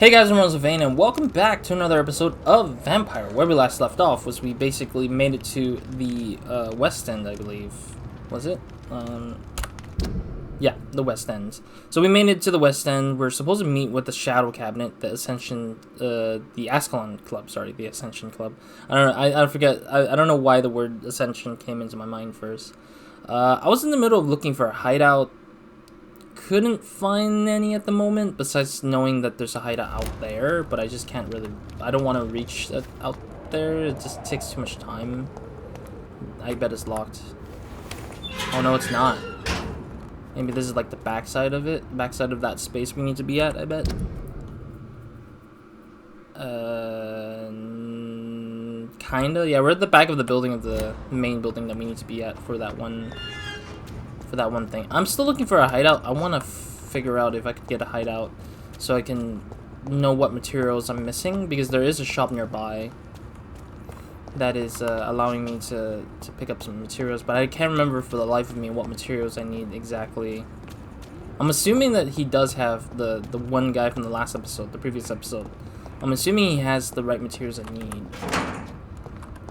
Hey guys, I'm RozaldVane, and welcome back to another episode of Vampyr. Where we last left off was we basically made it to the West End, I believe. Was it? Yeah, the West End. So we made it to the West End. We're supposed to meet with the Shadow Cabinet, the Ascension, the Ascalon Club. Sorry, the Ascension Club. I don't know. I forget. I don't know why the word Ascension came into my mind first. I was in the middle of looking for a hideout. Couldn't find any at the moment, besides knowing that there's a hideout out there, but I just can't really, I don't want to reach out there. It just takes too much time. I bet it's locked. Oh no, it's not. Maybe this is like the backside of it, backside of that space we need to be at, I bet. Kinda, yeah, we're at the back of the building, of the main building that we need to be at for that one thing. I'm still looking for a hideout. I want to figure out if I could get a hideout so I can know what materials I'm missing, because there is a shop nearby that is allowing me to pick up some materials, but I can't remember for the life of me what materials I need exactly. I'm assuming that he does have the one guy from the last episode, the previous episode. I'm assuming he has the right materials I need.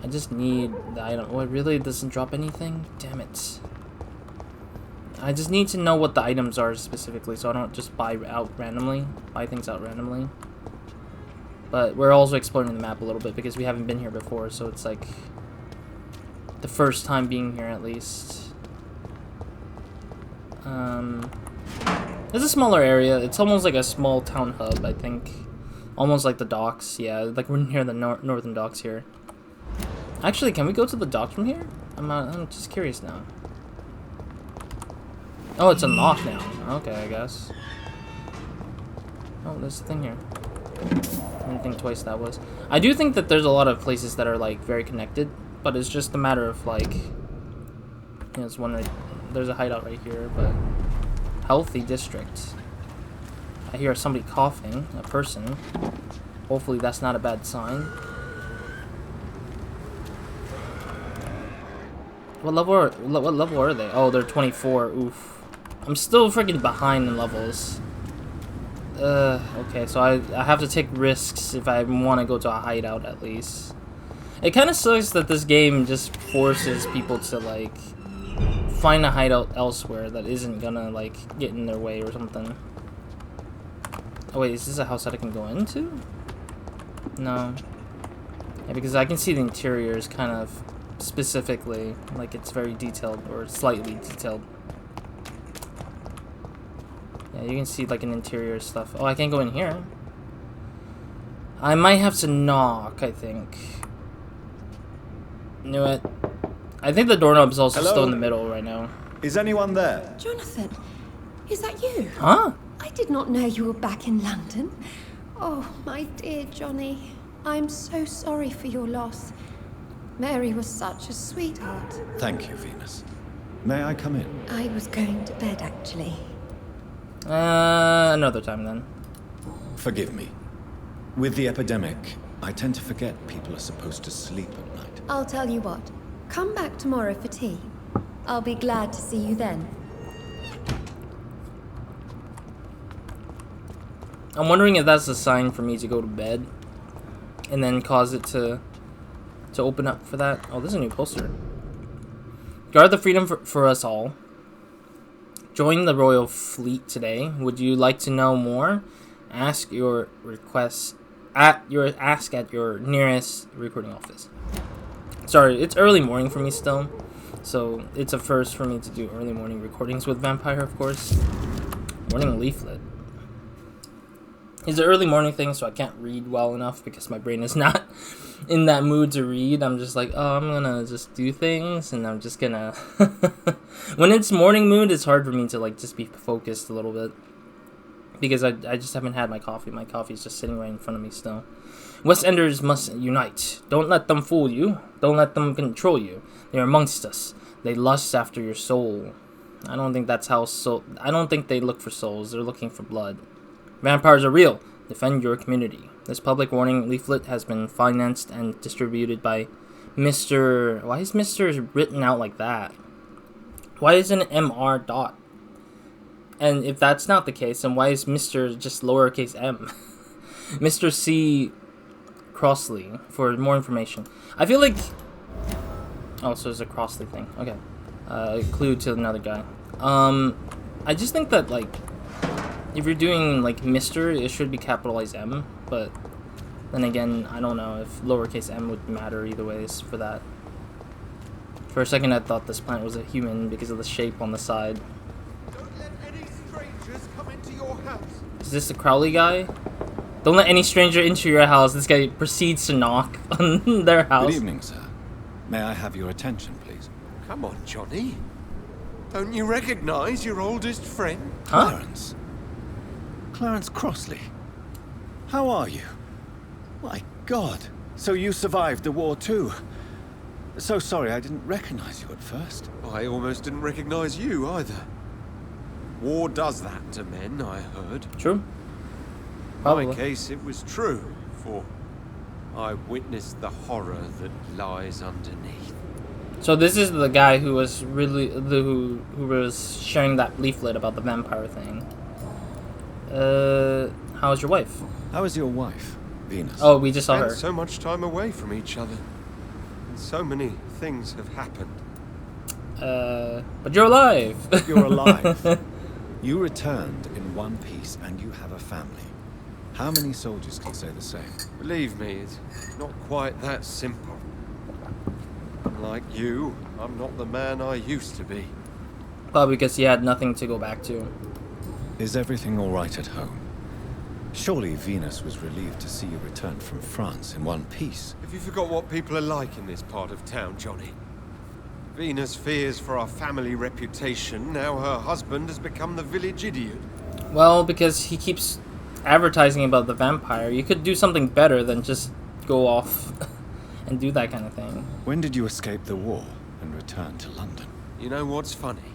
I just need the item. Oh, it really doesn't drop anything? Damn it. I just need to know what the items are specifically, so I don't just buy things out randomly. But we're also exploring the map a little bit because we haven't been here before, so it's like the first time being here at least. It's a smaller area. It's almost like a small town hub, I think. Almost like the docks, yeah. Like we're near the northern docks here. Actually, can we go to the docks from here? I'm just curious now. Oh, it's unlocked now. Okay, I guess. Oh, there's a thing here. I didn't think twice that was. I do think that there's a lot of places that are, like, very connected, but it's just a matter of, like... You know, it's one right... There's a hideout right here, but... Healthy district. I hear somebody coughing. A person. Hopefully that's not a bad sign. What level are they? Oh, they're 24. Oof. I'm still freaking behind in levels. Okay, so I have to take risks if I want to go to a hideout at least. It kind of sucks that this game just forces people to, like, find a hideout elsewhere that isn't gonna, like, get in their way or something. Oh wait, is this a house that I can go into? No. Yeah, because I can see the interiors kind of specifically, like it's very detailed, or slightly detailed. Yeah, you can see like an interior stuff. Oh, I can't go in here. I might have to knock, I think. Knew it. I think the doorknob is also still in the middle right now. Is anyone there? Jonathan, is that you? Huh? I did not know you were back in London. Oh, my dear Johnny. I'm so sorry for your loss. Mary was such a sweetheart. Thank you, Venus. May I come in? I was going to bed, actually. Another time then. Forgive me. With the epidemic, I tend to forget people are supposed to sleep at night. I'll tell you what. Come back tomorrow for tea. I'll be glad to see you then. I'm wondering if that's a sign for me to go to bed and then cause it to open up for that. Oh, this is a new poster. Guard the freedom for us all. Join the royal fleet today. Would you like to know more? Ask your requests at your nearest recruiting office. Sorry, it's early morning for me still, so it's a first for me to do early morning recordings with Vampyr, of course. Morning leaflet. It's an early morning thing, so I can't read well enough because my brain is not in that mood to read. I'm just like, oh, I'm gonna just do things, and I'm just gonna... When it's morning mood, it's hard for me to, like, just be focused a little bit. Because I just haven't had my coffee. My coffee's just sitting right in front of me still. West Enders must unite. Don't let them fool you. Don't let them control you. They're amongst us. They lust after your soul. I don't think that's how I don't think they look for souls. They're looking for blood. Vampires are real. Defend your community. This public warning leaflet has been financed and distributed by Mr. Why is Mr. written out like that? Why isn't it MR dot? And if that's not the case, then why is Mr. just lowercase m? Mr. C. Crossley for more information. I feel like... Oh, so there's a Crossley thing. Okay. Clue to another guy. I just think that, like, if you're doing, like, Mr., it should be capitalized M, but then again, I don't know if lowercase m would matter either ways for that. For a second, I thought this plant was a human because of the shape on the side. Don't let any strangers come into your house. Is this the Crowley guy? Don't let any stranger into your house. This guy proceeds to knock on their house. Good evening, sir. May I have your attention, please? Come on, Johnny. Don't you recognize your oldest friend? Huh? Clarence. Clarence Crossley. How are you? My God. So you survived the war too. So sorry I didn't recognize you at first. I almost didn't recognize you either. War does that to men, I heard. True. In Probably. my case, it was true, for I witnessed the horror that lies underneath. So this is the guy who was really who was sharing that leaflet about the vampire thing. How's your wife? How is your wife, Venus? Oh, we just saw Spent her. so much time away from each other. And so many things have happened. But you're alive. You're alive. You returned in one piece and you have a family. How many soldiers can say the same? Believe me, it's not quite that simple. Like you, I'm not the man I used to be. Probably because he had nothing to go back to. Is everything all right at home? Surely Venus was relieved to see you return from France in one piece. Have you forgot what people are like in this part of town, Johnny? Venus fears for our family reputation. Now her husband has become the village idiot. Well, because he keeps advertising about the vampire. You could do something better than just go off and do that kind of thing. When did you escape the war and return to London? You know what's funny?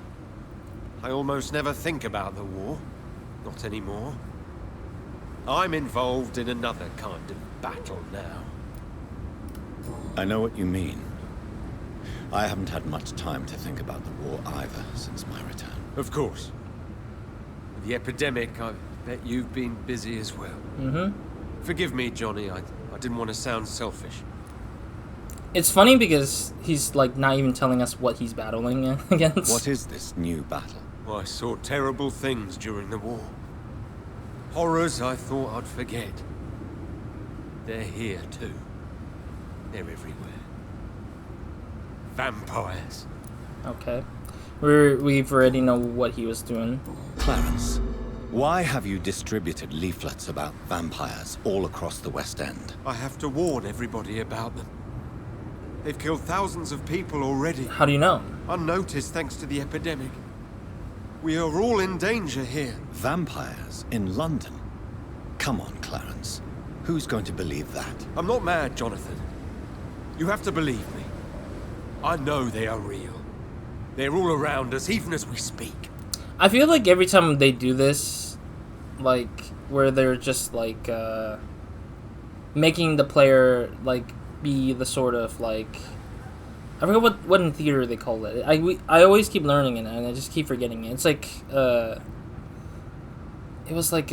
I almost never think about the war. Not anymore. I'm involved in another kind of battle now. I know what you mean. I haven't had much time to think about the war either since my return. Of course. With the epidemic, I bet you've been busy as well. Mm-hmm. Forgive me, Johnny. I didn't want to sound selfish. It's funny because he's like not even telling us what he's battling against. What is this new battle? I saw terrible things during the war. Horrors I thought I'd forget. They're here too. They're everywhere. Vampires. Okay. We've already know what he was doing. Clarence, why have you distributed leaflets about vampires all across the West End? I have to warn everybody about them. They've killed thousands of people already. How do you know? Unnoticed thanks to the epidemic. We are all in danger here. Vampires in London? Come on, Clarence. Who's going to believe that? I'm not mad, Jonathan. You have to believe me. I know they are real. They're all around us, even as we speak. I feel like every time they do this, like, where they're just, like, making the player, like, be the sort of, like... I forget what in theater they call it. I always keep learning it, and I just keep forgetting it. It's like, it was like,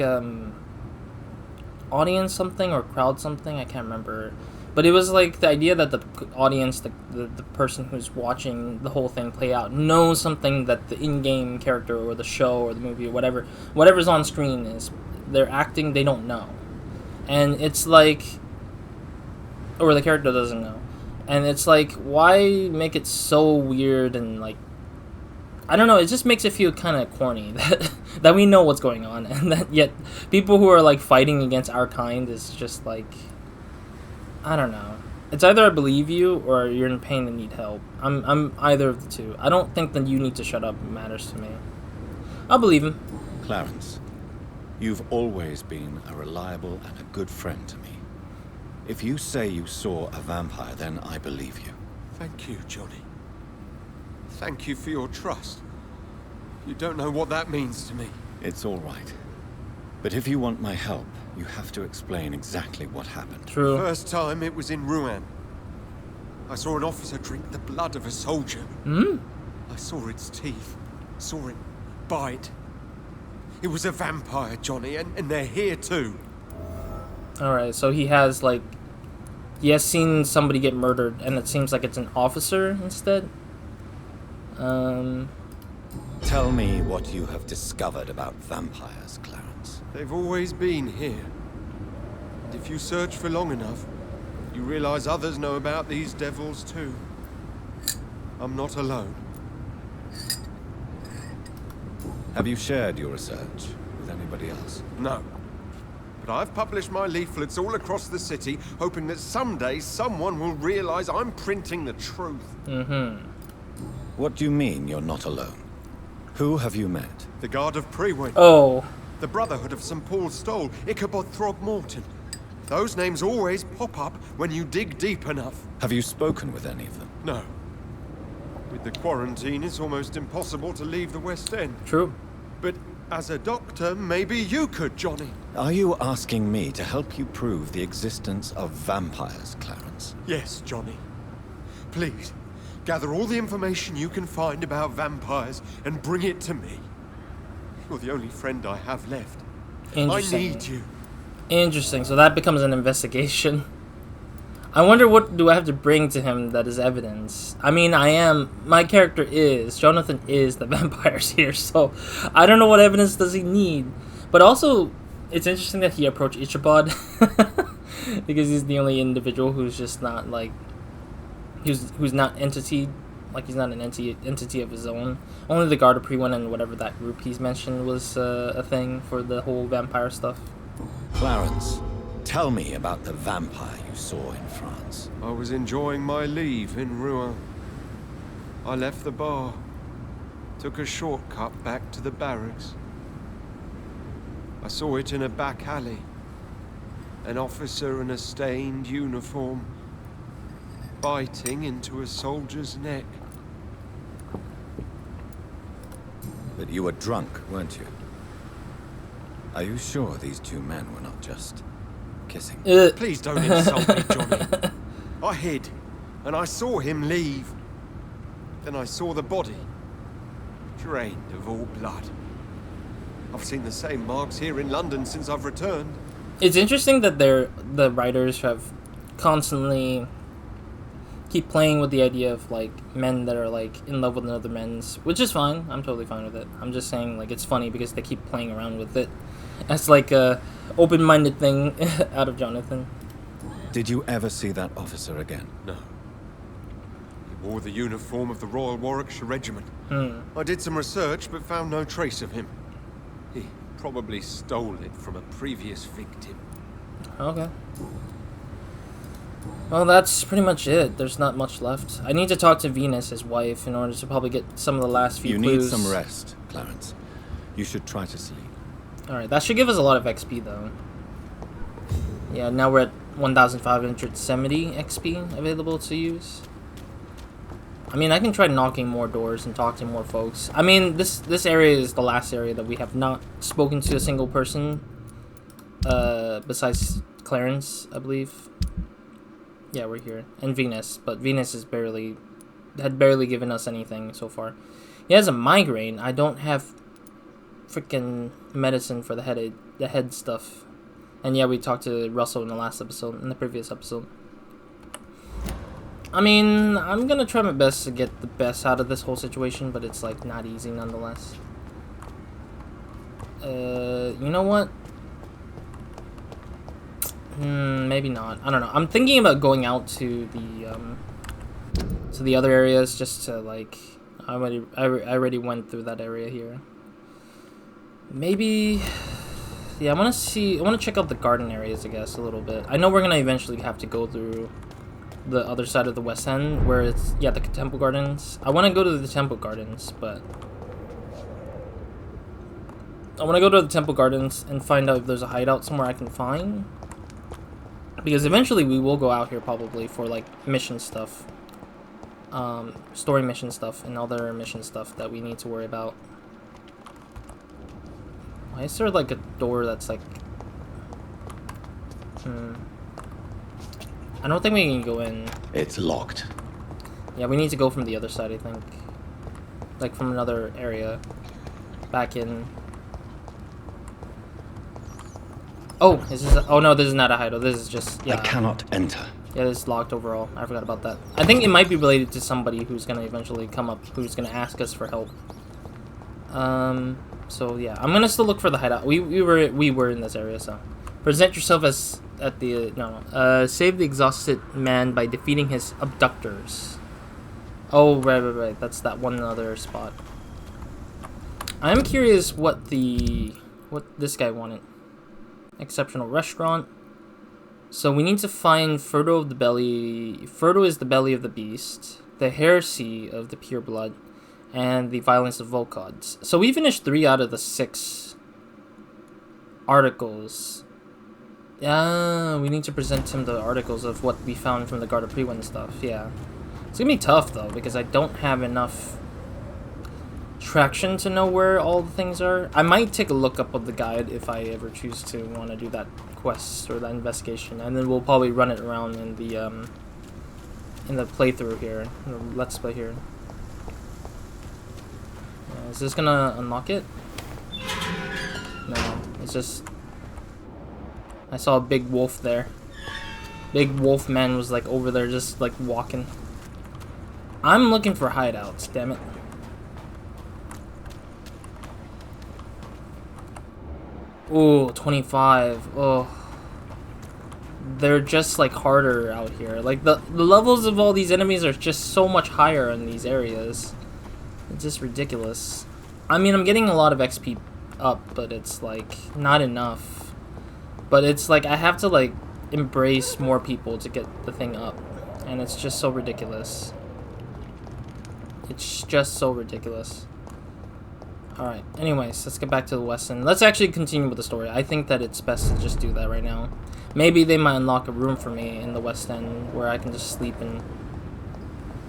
audience something or crowd something, I can't remember. But it was like the idea that the audience, the person who's watching the whole thing play out, knows something that the in-game character or the show or the movie or whatever's on screen is, they're acting, they don't know. And it's like, or the character doesn't know. And it's like, why make it so weird and like, I don't know, it just makes it feel kind of corny that we know what's going on, and that yet people who are like fighting against our kind is just like, I don't know. It's either I believe you or you're in pain and need help. I'm either of the two. I don't think that you need to shut up matters to me. I'll believe him. Clarence, you've always been a reliable and a good friend to me. If you say you saw a vampire, then I believe you. Thank you, Johnny. Thank you for your trust. You don't know what that means to me. It's all right. But if you want my help, you have to explain exactly what happened. True. First time, it was in Rouen. I saw an officer drink the blood of a soldier. Hmm? I saw its teeth. Saw it bite. It was a vampire, Johnny, and they're here too. Alright, so he has, like... He has seen somebody get murdered, and it seems like it's an officer instead. Tell me what you have discovered about vampires, Clarence. They've always been here. And if you search for long enough, you realize others know about these devils too. I'm not alone. Have you shared your research with anybody else? No. But I've published my leaflets all across the city, hoping that someday someone will realize I'm printing the truth. Mm-hmm. What do you mean you're not alone? Who have you met? The Guard of Prewin. Oh. The Brotherhood of St. Paul's Stole. Ichabod Throgmorton. Those names always pop up when you dig deep enough. Have you spoken with any of them? No. With the quarantine, it's almost impossible to leave the West End. True. But as a doctor, maybe you could, Johnny. Are you asking me to help you prove the existence of vampires, Clarence? Yes, Johnny. Please, gather all the information you can find about vampires and bring it to me. You're the only friend I have left. I Interesting. need you. Interesting. So that becomes an investigation. I wonder what do I have to bring to him that is evidence. I mean, my character is, Jonathan is the vampires here, so I don't know what evidence does he need. But also, it's interesting that he approached Ichabod, because he's the only individual who's just not, like, who's not entity, like he's not an entity of his own. Only the Guard of Prewin and whatever that group he's mentioned was a thing for the whole vampire stuff. Clarence, tell me about the vampire you saw in France. I was enjoying my leave in Rouen. I left the bar, took a shortcut back to the barracks. I saw it in a back alley. An officer in a stained uniform, biting into a soldier's neck. But you were drunk, weren't you? Are you sure these two men were not just kissing? Please don't insult me, Johnny. I hid, and I saw him leave. Then I saw the body, drained of all blood. I've seen the same marks here in London since I've returned. It's interesting that the writers have constantly keep playing with the idea of like men that are like in love with another men's, which is fine. I'm totally fine with it. I'm just saying like it's funny because they keep playing around with it. That's like a open-minded thing out of Jonathan. Did you ever see that officer again? No. He wore the uniform of the Royal Warwickshire Regiment. I did some research but found no trace of him. He probably stole it from a previous victim. Okay. Well, that's pretty much it. There's not much left. I need to talk to Venus, his wife, in order to probably get some of the last few clues. You need some rest, Clarence. You should try to sleep. Alright, that should give us a lot of XP, though. Yeah, now we're at 1,570 XP available to use. I mean, I can try knocking more doors and talk to more folks. I mean, this area is the last area that we have not spoken to a single person. Besides Clarence, I believe. Yeah, we're here. And Venus, but Venus is had barely given us anything so far. He has a migraine. I don't have freaking medicine for the head stuff. And yeah, we talked to Russell in the previous episode. I mean, I'm gonna try my best to get the best out of this whole situation, but it's like not easy nonetheless. You know what? Maybe not. I don't know. I'm thinking about going out to the other areas just to like. I already went through that area here. Maybe. Yeah, I want to check out the garden areas, I guess, a little bit. I know we're gonna eventually have to go through the other side of the West End, where it's the Temple Gardens. I want to go to the Temple Gardens, but I want to go to the Temple Gardens and find out if there's a hideout somewhere I can find. Because eventually we will go out here probably for like mission stuff, story mission stuff, and other mission stuff that we need to worry about. Why is there like a door that's like? I don't think we can go in. It's locked. Yeah, we need to go from the other side, I think. Like from another area. Back in. Oh, is this? Oh no, this is not a hideout. This is just I cannot enter. Yeah, this is locked overall. I forgot about that. I think it might be related to somebody who's gonna eventually come up, who's gonna ask us for help. So yeah, I'm gonna still look for the hideout. We were in this area, so present yourself as at the save the exhausted man by defeating his abductors. Oh right. That's that one other spot. I'm curious what this guy wanted. Exceptional restaurant. So we need to find Frodo of the belly. Frodo is the belly of the beast, the heresy of the pure blood, and the violence of Volcods. So we finished 3 out of the 6 articles. Yeah, we need to present him the articles of what we found from the Guard of Priwen stuff. Yeah, it's gonna be tough though because I don't have enough traction to know where all the things are. I might take a look up of the guide if I ever choose to want to do that quest or that investigation, and then we'll probably run it around in the playthrough here, the let's play here. Is this gonna unlock it? No, it's just I saw a big wolf there. Big wolf man was like over there just like walking. I'm looking for hideouts, damn it. Ooh, 25. Oh. They're just like harder out here. Like the levels of all these enemies are just so much higher in these areas. It's just ridiculous. I mean, I'm getting a lot of XP up, but it's like not enough. But it's like I have to like embrace more people to get the thing up. And it's just so ridiculous. It's just so ridiculous. Alright, anyways, let's get back to the West End. Let's actually continue with the story. I think that it's best to just do that right now. Maybe they might unlock a room for me in the West End where I can just sleep and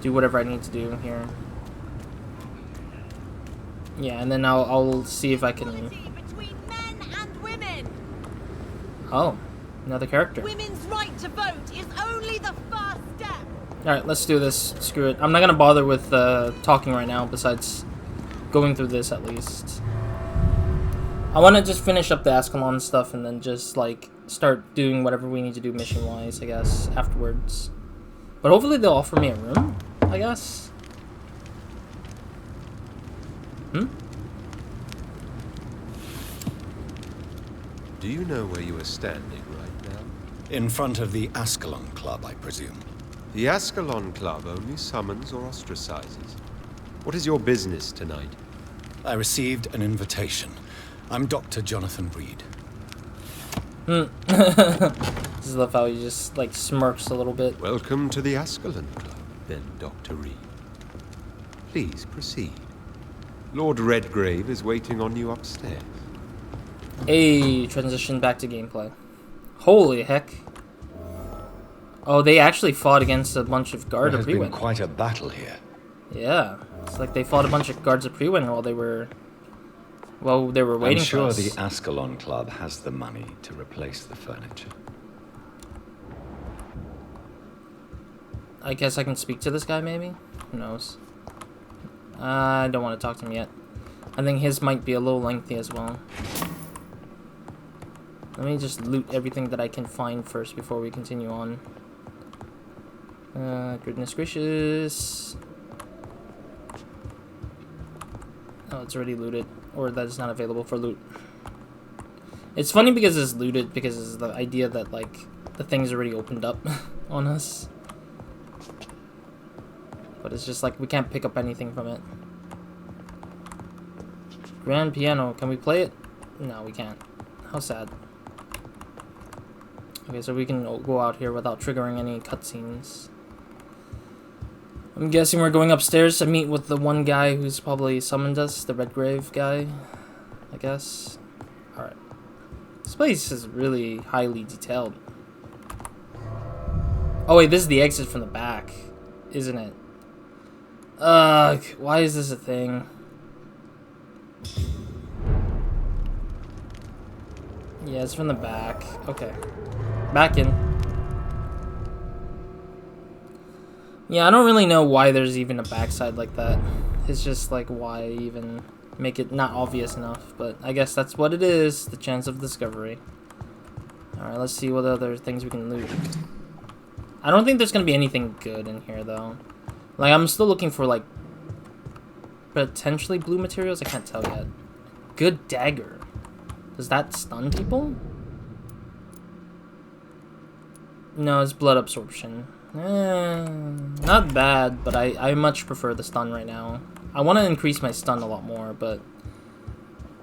do whatever I need to do here. Yeah, and then I'll see if I can... Between men and women. Oh, another character. Women's right to vote is only the first step. Alright, let's do this. Screw it. I'm not gonna bother with talking right now, besides going through this at least. I want to just finish up the Ascalon stuff and then just like start doing whatever we need to do mission wise, I guess, afterwards. But hopefully they'll offer me a room, I guess. Do you know where you are standing right now? In front of the Ascalon Club, I presume. The Ascalon Club only summons or ostracizes. What is your business tonight? I received an invitation. I'm Dr. Jonathan Reed. This is love how he just like smirks a little bit. Welcome to the Ascalon Club, then, Dr. Reed. Please proceed. Lord Redgrave is waiting on you upstairs. Hey, transition back to gameplay. Holy heck. Oh, they actually fought against a bunch of Guard of There's been Priwen. quite a battle here. Yeah, it's like they fought a bunch of Guards of Priwen while they were waiting I'm sure for us. the Ascalon Club has the money to replace the furniture. I guess I can speak to this guy, maybe? Who knows? I don't want to talk to him yet. I think his might be a little lengthy as well. Let me just loot everything that I can find first before we continue on. Goodness gracious. Oh, it's already looted. Or that is not available for loot. It's funny because it's looted, because it's the idea that, like, the thing's already opened up on us. But it's just like, we can't pick up anything from it. Grand piano, can we play it? No, we can't. How sad. Okay, so we can go out here without triggering any cutscenes. I'm guessing we're going upstairs to meet with the one guy who's probably summoned us, the Redgrave guy, I guess. Alright. This place is really highly detailed. Oh wait, this is the exit from the back, isn't it? Ugh, why is this a thing? Yeah, it's from the back. Okay. Back in. Yeah, I don't really know why there's even a backside like that. It's just like, why even make it not obvious enough? But I guess that's what it is, the chance of discovery. Alright, let's see what other things we can loot. I don't think there's gonna be anything good in here, though. Like, I'm still looking for, like, potentially blue materials? I can't tell yet. Good dagger. Does that stun people? No, it's blood absorption. Not bad, but I much prefer the stun right now. I want to increase my stun a lot more, but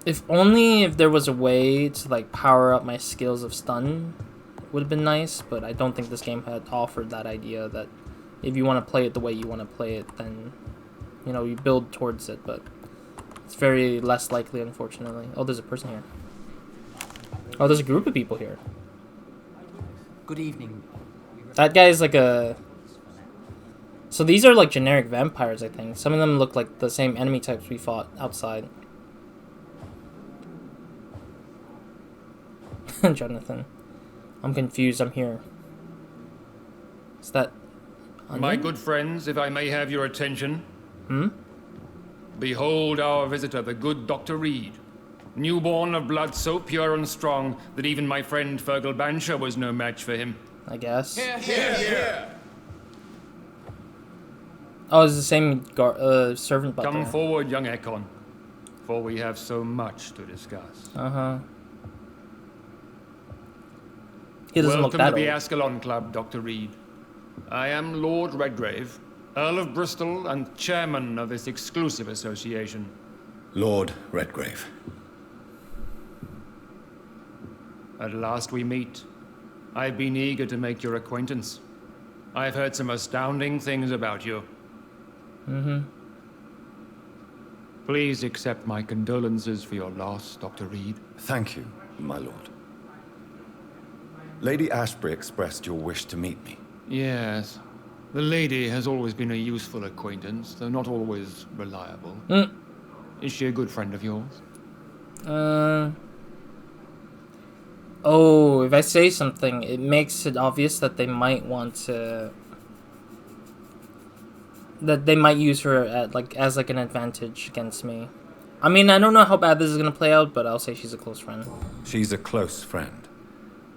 if there was a way to like power up my skills of stun, would have been nice. But I don't think this game had offered that idea that if you want to play it the way you want to play it, then you know you build towards it. But it's very less likely, unfortunately. Oh, there's a person here. Oh, there's a group of people here. Good evening. That guy is like a... So these are like generic vampires, I think. Some of them look like the same enemy types we fought outside. Jonathan. I'm confused, I'm here. Is that... onion? My good friends, if I may have your attention. Hmm? Behold our visitor, the good Dr. Reed. Newborn of blood so pure and strong that even my friend Fergal Bansher was no match for him. I guess. Here. Oh, it's the same servant butler. Come forward, young Ekon, for we have so much to discuss. Uh-huh. He doesn't look Welcome that to the old. Ascalon Club, Dr. Reed. I am Lord Redgrave, Earl of Bristol and chairman of this exclusive association. Lord Redgrave. At last we meet. I've been eager to make your acquaintance. I've heard some astounding things about you. Mm-hmm. Please accept my condolences for your loss, Dr. Reed. Thank you, my lord. Lady Ashbury expressed your wish to meet me. Yes. The lady has always been a useful acquaintance, though not always reliable. Is she a good friend of yours? Oh, if I say something, it makes it obvious that they might want to... That they might use her at, like, as like an advantage against me. I mean, I don't know how bad this is going to play out, but I'll say she's a close friend. She's a close friend.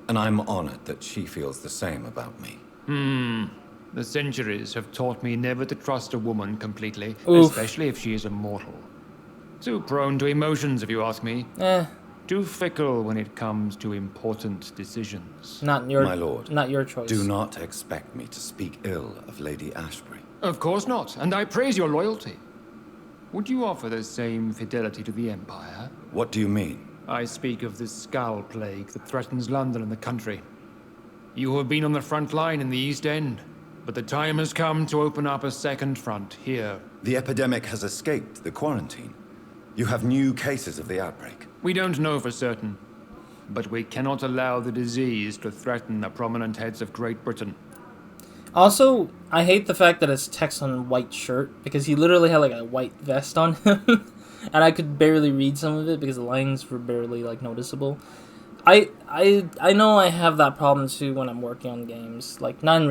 And I'm honored that she feels the same about me. The centuries have taught me never to trust a woman completely, Oof. especially if she is a mortal. Too prone to emotions, if you ask me. Too fickle when it comes to important decisions. Not your... My lord, not your choice. Do not expect me to speak ill of Lady Ashbury. Of course not, and I praise your loyalty. Would you offer the same fidelity to the Empire? What do you mean? I speak of the Skull Plague that threatens London and the country. You have been on the front line in the East End, but the time has come to open up a second front here. The epidemic has escaped the quarantine. You have new cases of the outbreak. We don't know for certain, but we cannot allow the disease to threaten the prominent heads of Great Britain. Also, I hate the fact that it's text on a white shirt, because he literally had like a white vest on him. And I could barely read some of it because the lines were barely like noticeable. I know I have that problem too when I'm working on games, like not in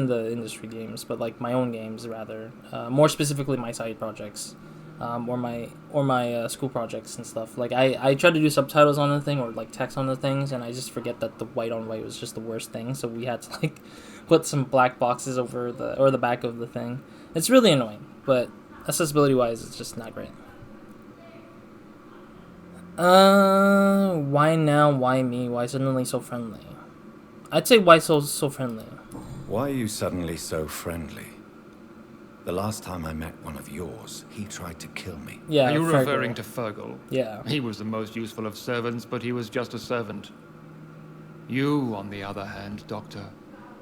the industry games, but like my own games rather. More specifically, my side projects, or my school projects and stuff. Like I try to do subtitles on the thing or like text on the things, and I just forget that the white on white was just the worst thing. So we had to like put some black boxes over the back of the thing. It's really annoying, but accessibility wise, it's just not great. Why now? Why me? Why suddenly so friendly? I'd say why so friendly? Why are you suddenly so friendly? The last time I met one of yours, he tried to kill me. Yeah. Are you Fergal. referring to Fergal? Yeah. He was the most useful of servants, but he was just a servant. You, on the other hand, Doctor,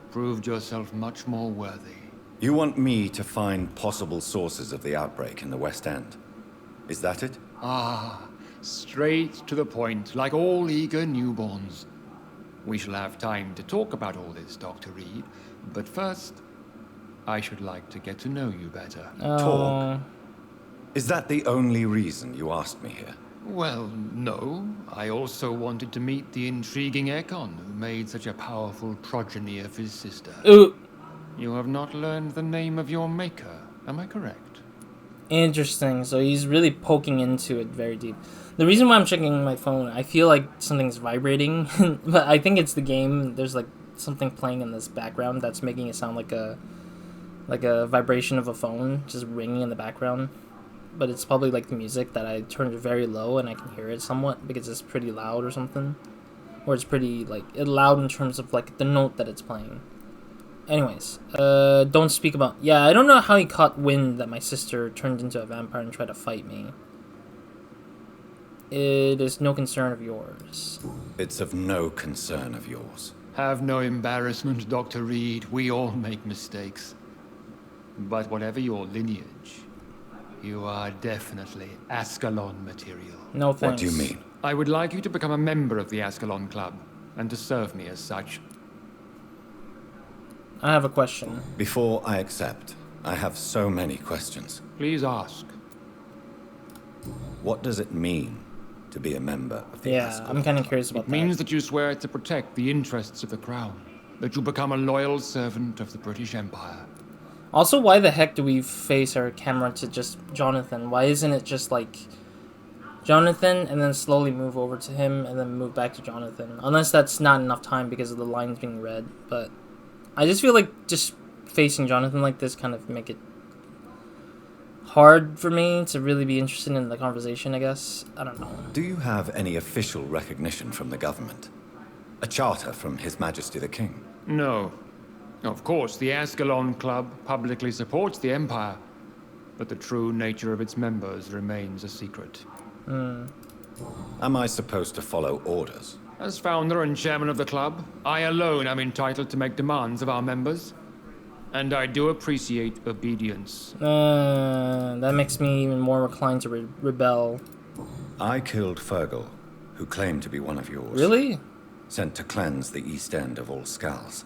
proved yourself much more worthy. You want me to find possible sources of the outbreak in the West End? Is that it? Ah, straight to the point, like all eager newborns. We shall have time to talk about all this, Dr. Reed, but first, I should like to get to know you better. Talk? Is that the only reason you asked me here? Well, no. I also wanted to meet the intriguing Ekon, who made such a powerful progeny of his sister. Ooh. You have not learned the name of your maker, am I correct? Interesting. So he's really poking into it very deep. The reason why I'm checking my phone, I feel like something's vibrating, but I think it's the game. There's like something playing in this background that's making it sound like a vibration of a phone just ringing in the background. But it's probably like the music that I turned very low and I can hear it somewhat because it's pretty loud or something. Or it's pretty like loud in terms of like the note that it's playing. Anyways, don't speak about... Yeah, I don't know how he caught wind that my sister turned into a vampire and tried to fight me. It is no concern of yours. It's of no concern of yours. Have no embarrassment, Dr. Reed. We all make mistakes. But whatever your lineage, you are definitely Ascalon material. No thanks. What do you mean? I would like you to become a member of the Ascalon Club, and to serve me as such. I have a question. Before I accept, I have so many questions. Please ask. What does it mean to be a member of the Yeah, Ascalon? I'm kind of curious about It means that you swear to protect the interests of the Crown, that you become a loyal servant of the British Empire. Also, why the heck do we face our camera to just Jonathan? Why isn't it just like Jonathan and then slowly move over to him and then move back to Jonathan? Unless that's not enough time because of the lines being read. But I just feel like just facing Jonathan like this kind of make it hard for me to really be interested in the conversation, I guess. I don't know. Do you have any official recognition from the government? A charter from His Majesty the King? No. Of course, the Ascalon Club publicly supports the Empire, but the true nature of its members remains a secret. Am I supposed to follow orders? As founder and chairman of the club, I alone am entitled to make demands of our members. And I do appreciate obedience. That makes me even more inclined to rebel. I killed Fergal, who claimed to be one of yours. Really? Sent to cleanse the East End of all Skulls.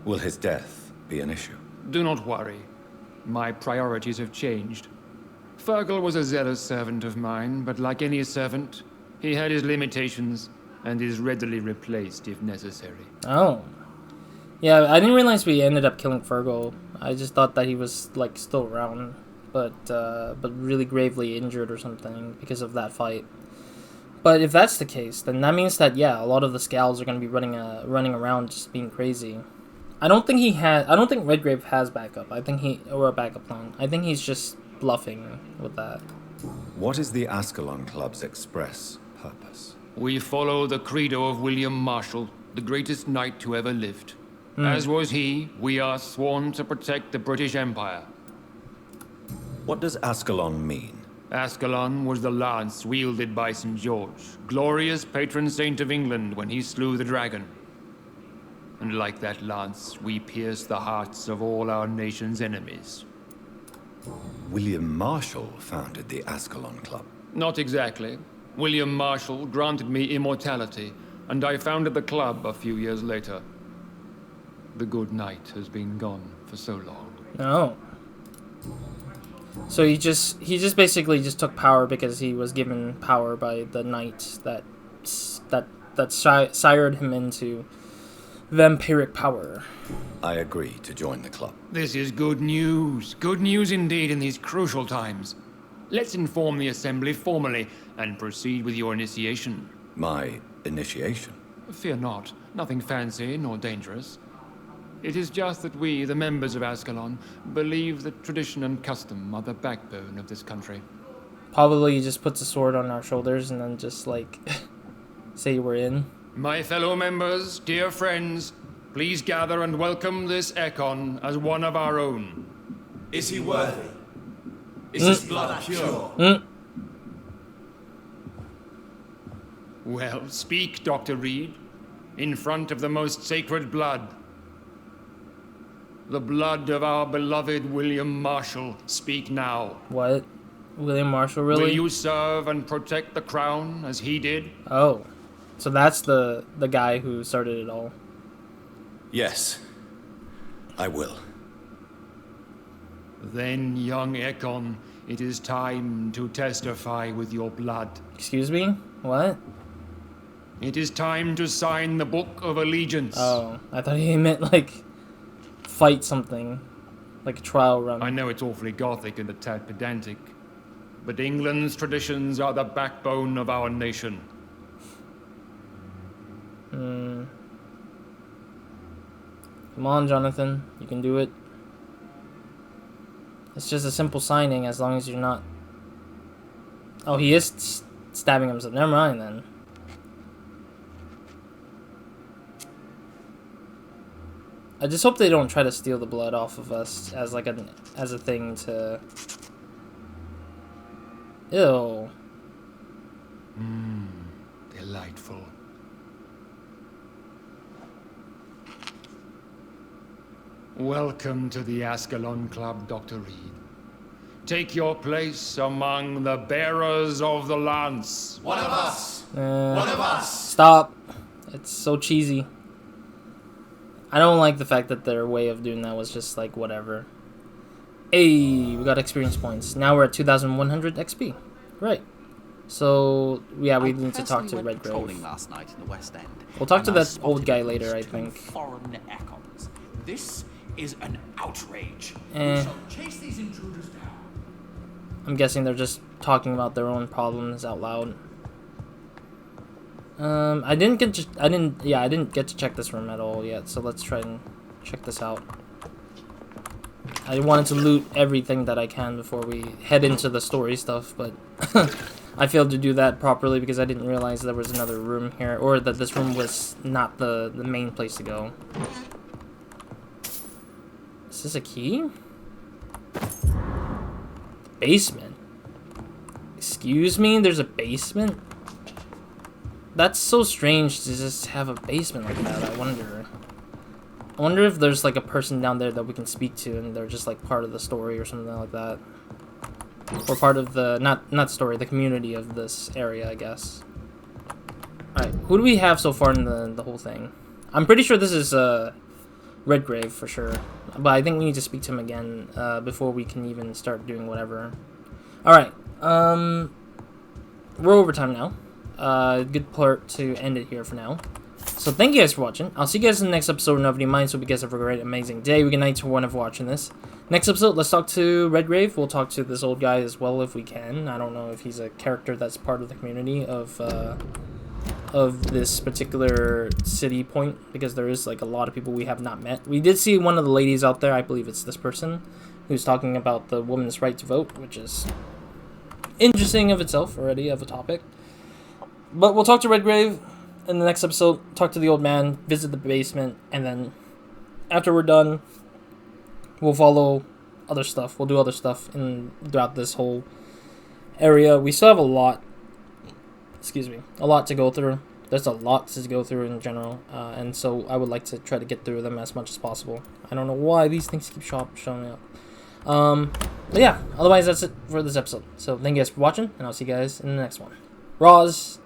Will his death be an issue? Do not worry. My priorities have changed. Fergal was a zealous servant of mine, but like any servant, he had his limitations and is readily replaced if necessary. Oh. Yeah, I didn't realize we ended up killing Fergal. I just thought that he was like still around, but really gravely injured or something because of that fight. But if that's the case, then that means that yeah, a lot of the Skulls are going to be running around just being crazy. I don't think Redgrave has backup. Or a backup plan. I think he's just bluffing with that. What is the Ascalon Club's express purpose? We follow the credo of William Marshall, the greatest knight who ever lived. As was he, we are sworn to protect the British Empire. What does Ascalon mean? Ascalon was the lance wielded by St. George, glorious patron saint of England when he slew the dragon. And like that lance, we pierce the hearts of all our nation's enemies. William Marshall founded the Ascalon Club. Not exactly. William Marshall granted me immortality, and I founded the club a few years later. The good knight has been gone for so long. Oh. So he just basically just took power because he was given power by the knight that sired him into vampiric power. I agree to join the club. This is good news. Good news indeed in these crucial times. Let's inform the Assembly formally and proceed with your initiation. My initiation? Fear not. Nothing fancy nor dangerous. It is just that we, the members of Ascalon, believe that tradition and custom are the backbone of this country. Probably he just puts a sword on our shoulders and then just like say we're in. My fellow members, dear friends, please gather and welcome this Ekon as one of our own. Is he worthy? Is his blood pure? Well, speak, Dr. Reed, in front of the most sacred blood. The blood of our beloved William Marshall. Speak now. What? William Marshall, really? Will you serve and protect the crown as he did? Oh. So that's the guy who started it all. Yes, I will. Then, young Ekon, it is time to testify with your blood. Excuse me? What? It is time to sign the Book of Allegiance. Oh, I thought he meant like fight something. like a trial run. I know it's awfully gothic and a tad pedantic, but England's traditions are the backbone of our nation. Come on, Jonathan. You can do it. It's just a simple signing as long as you're not... Oh, he is stabbing himself. Never mind, then. I just hope they don't try to steal the blood off of us as like a thing to... Ew. Delightful. Welcome to the Ascalon Club, Dr. Reed. Take your place among the bearers of the lance. One of us! One of us! Stop. It's so cheesy. I don't like the fact that their way of doing that was just like whatever. Hey, we got experience points. Now we're at 2,100 XP. Right. So, yeah, we need to talk to Redgrave. Last night in the West End. We'll talk to that old guy later, I think. Foreign echoes. This is an outrage. We shall chase these intruders down. I'm guessing they're just talking about their own problems out loud. I didn't get to check this room at all yet, so let's try and check this out. I wanted to loot everything that I can before we head into the story stuff, but I failed to do that properly because I didn't realize there was another room here, or that this room was not the main place to go. Is this a key? Basement. Excuse me? There's a basement? That's so strange to just have a basement like that. I wonder if there's like a person down there that we can speak to and they're just like part of the story or something like that. Or part of the, not story, the community of this area, I guess. Alright, who do we have so far in the whole thing? I'm pretty sure this is Redgrave for sure. But I think we need to speak to him again before we can even start doing whatever. Alright, we're overtime now. Good part to end it here for now. So thank you guys for watching. I'll see you guys in the next episode of Nobody Minds. Hope you guys have a great, amazing day. Good night to one of watching this. Next episode, let's talk to Redgrave. We'll talk to this old guy as well if we can. I don't know if he's a character that's part of the community of this particular city point, because there is like a lot of people we have not met. We did see one of the ladies out there. I believe it's this person who's talking about the woman's right to vote, which is interesting of itself already of a topic. But we'll talk to Redgrave in the next episode, talk to the old man, visit the basement, and then after we're done, we'll follow other stuff. We'll do other stuff throughout this whole area. We still have a lot to go through. There's a lot to go through in general, and so I would like to try to get through them as much as possible. I don't know why these things keep showing up. But yeah, otherwise that's it for this episode. So thank you guys for watching, and I'll see you guys in the next one. Roz